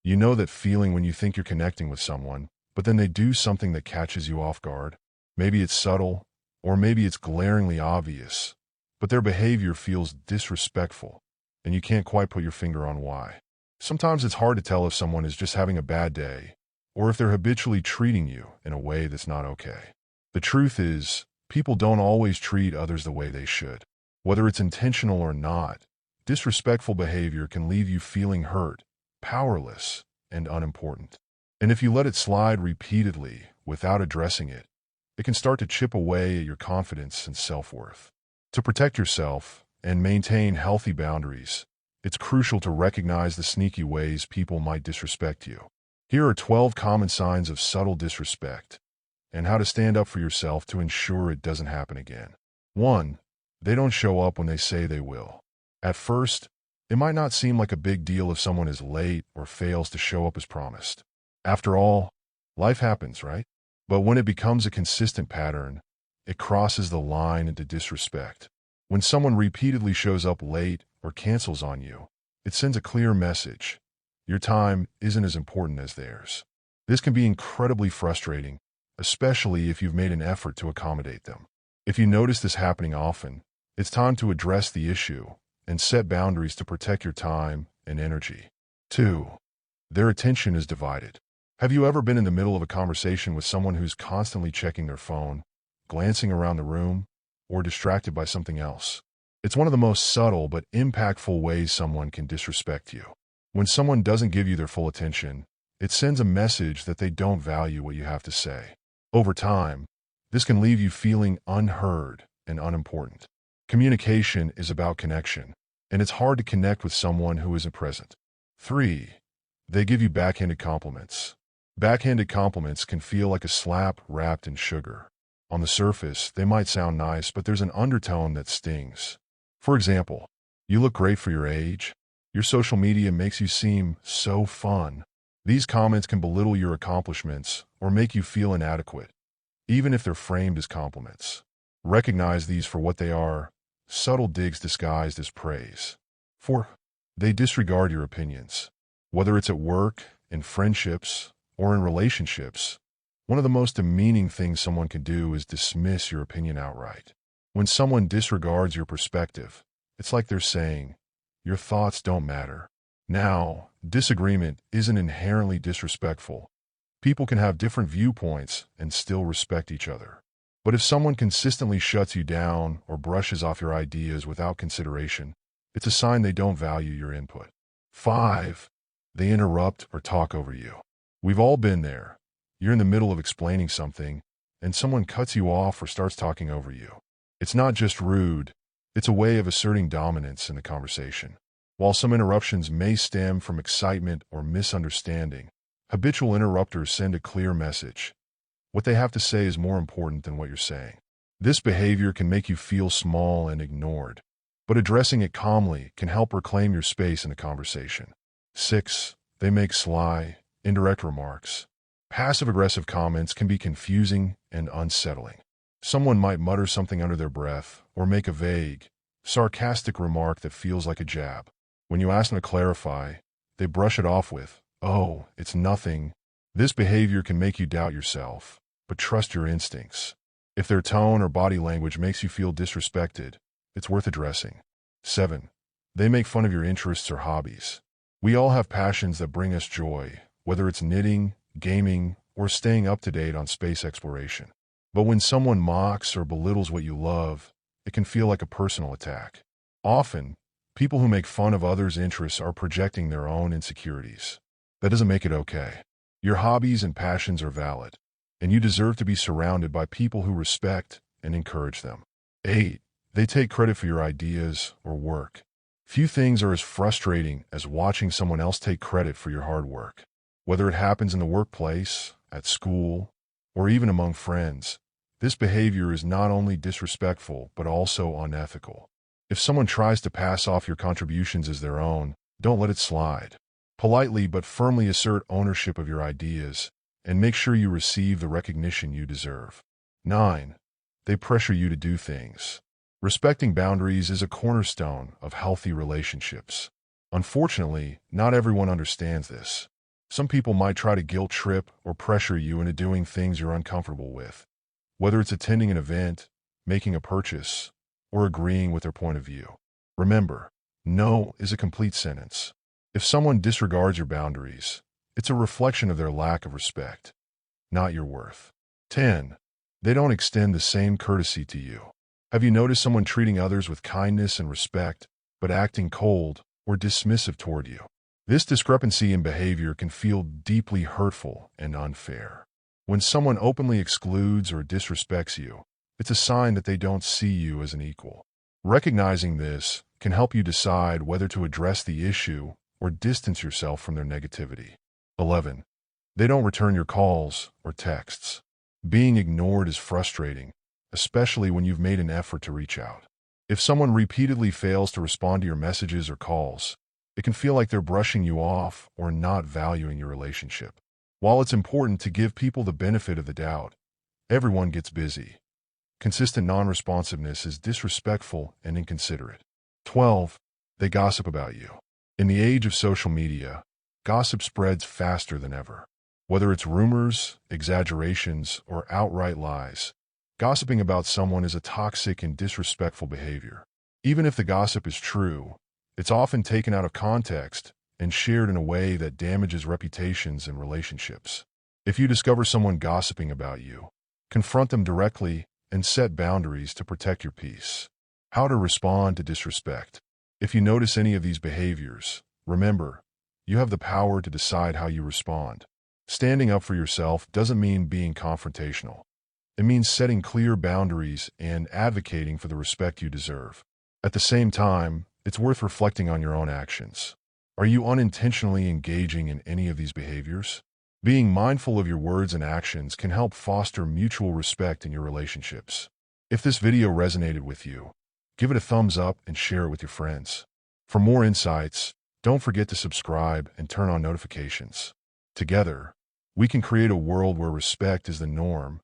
You know that feeling when you think you're connecting with someone, but then they do something that catches you off guard. Maybe it's subtle, or maybe it's glaringly obvious, but their behavior feels disrespectful, and you can't quite put your finger on why. Sometimes it's hard to tell if someone is just having a bad day, or if they're habitually treating you in a way that's not okay. The truth is, people don't always treat others the way they should. Whether it's intentional or not, disrespectful behavior can leave you feeling hurt, powerless, and unimportant. And if you let it slide repeatedly without addressing it, it can start to chip away at your confidence and self-worth. To protect yourself and maintain healthy boundaries, it's crucial to recognize the sneaky ways people might disrespect you. Here are 12 common signs of subtle disrespect and how to stand up for yourself to ensure it doesn't happen again. 1. They don't show up when they say they will. At first, it might not seem like a big deal if someone is late or fails to show up as promised. After all, life happens, right? But when it becomes a consistent pattern, it crosses the line into disrespect. When someone repeatedly shows up late or cancels on you, it sends a clear message. Your time isn't as important as theirs. This can be incredibly frustrating, especially if you've made an effort to accommodate them. If you notice this happening often, it's time to address the issue and set boundaries to protect your time and energy. 2. Their attention is divided. Have you ever been in the middle of a conversation with someone who's constantly checking their phone, glancing around the room, or distracted by something else? It's one of the most subtle but impactful ways someone can disrespect you. When someone doesn't give you their full attention, it sends a message that they don't value what you have to say. Over time, this can leave you feeling unheard and unimportant. Communication is about connection, and it's hard to connect with someone who isn't present. 3. They give you backhanded compliments. Backhanded compliments can feel like a slap wrapped in sugar. On the surface, they might sound nice, but there's an undertone that stings. For example, "You look great for your age." "Your social media makes you seem so fun." These comments can belittle your accomplishments or make you feel inadequate, even if they're framed as compliments. Recognize these for what they are: subtle digs disguised as praise. 4. They disregard your opinions. Whether it's at work, in friendships, or in relationships, one of the most demeaning things someone can do is dismiss your opinion outright. When someone disregards your perspective, it's like they're saying, "Your thoughts don't matter." Now, disagreement isn't inherently disrespectful. People can have different viewpoints and still respect each other. But if someone consistently shuts you down or brushes off your ideas without consideration, it's a sign they don't value your input. 5. They interrupt or talk over you. We've all been there. You're in the middle of explaining something, and someone cuts you off or starts talking over you. It's not just rude, it's a way of asserting dominance in the conversation. While some interruptions may stem from excitement or misunderstanding, habitual interrupters send a clear message. What they have to say is more important than what you're saying. This behavior can make you feel small and ignored, but addressing it calmly can help reclaim your space in the conversation. 6. They make sly, indirect remarks. Passive-aggressive comments can be confusing and unsettling. Someone might mutter something under their breath or make a vague, sarcastic remark that feels like a jab. When you ask them to clarify, they brush it off with, "Oh, it's nothing." This behavior can make you doubt yourself, but trust your instincts. If their tone or body language makes you feel disrespected, it's worth addressing. 7. They make fun of your interests or hobbies. We all have passions that bring us joy, whether it's knitting, gaming, or staying up to date on space exploration. But when someone mocks or belittles what you love, it can feel like a personal attack. Often, people who make fun of others' interests are projecting their own insecurities. That doesn't make it okay. Your hobbies and passions are valid, and you deserve to be surrounded by people who respect and encourage them. 8. They take credit for your ideas or work. Few things are as frustrating as watching someone else take credit for your hard work. Whether it happens in the workplace, at school, or even among friends, this behavior is not only disrespectful but also unethical. If someone tries to pass off your contributions as their own, don't let it slide. Politely but firmly assert ownership of your ideas and make sure you receive the recognition you deserve. 9. They pressure you to do things. Respecting boundaries is a cornerstone of healthy relationships. Unfortunately, not everyone understands this. Some people might try to guilt trip or pressure you into doing things you're uncomfortable with, whether it's attending an event, making a purchase, or agreeing with their point of view. Remember, no is a complete sentence. If someone disregards your boundaries, it's a reflection of their lack of respect, not your worth. 10. They don't extend the same courtesy to you. Have you noticed someone treating others with kindness and respect, but acting cold or dismissive toward you? This discrepancy in behavior can feel deeply hurtful and unfair. When someone openly excludes or disrespects you, it's a sign that they don't see you as an equal. Recognizing this can help you decide whether to address the issue or distance yourself from their negativity. 11. They don't return your calls or texts. Being ignored is frustrating, especially when you've made an effort to reach out. If someone repeatedly fails to respond to your messages or calls, it can feel like they're brushing you off or not valuing your relationship. While it's important to give people the benefit of the doubt, everyone gets busy. Consistent non-responsiveness is disrespectful and inconsiderate. 12. They gossip about you. In the age of social media, gossip spreads faster than ever. Whether it's rumors, exaggerations, or outright lies, gossiping about someone is a toxic and disrespectful behavior. Even if the gossip is true, it's often taken out of context and shared in a way that damages reputations and relationships. If you discover someone gossiping about you, confront them directly and set boundaries to protect your peace. How to respond to disrespect. If you notice any of these behaviors, remember, you have the power to decide how you respond. Standing up for yourself doesn't mean being confrontational. It means setting clear boundaries and advocating for the respect you deserve. At the same time, it's worth reflecting on your own actions. Are you unintentionally engaging in any of these behaviors? Being mindful of your words and actions can help foster mutual respect in your relationships. If this video resonated with you, give it a thumbs up and share it with your friends. For more insights, don't forget to subscribe and turn on notifications. Together, we can create a world where respect is the norm,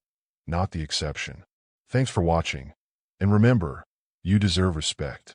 not the exception. Thanks for watching. And remember, you deserve respect.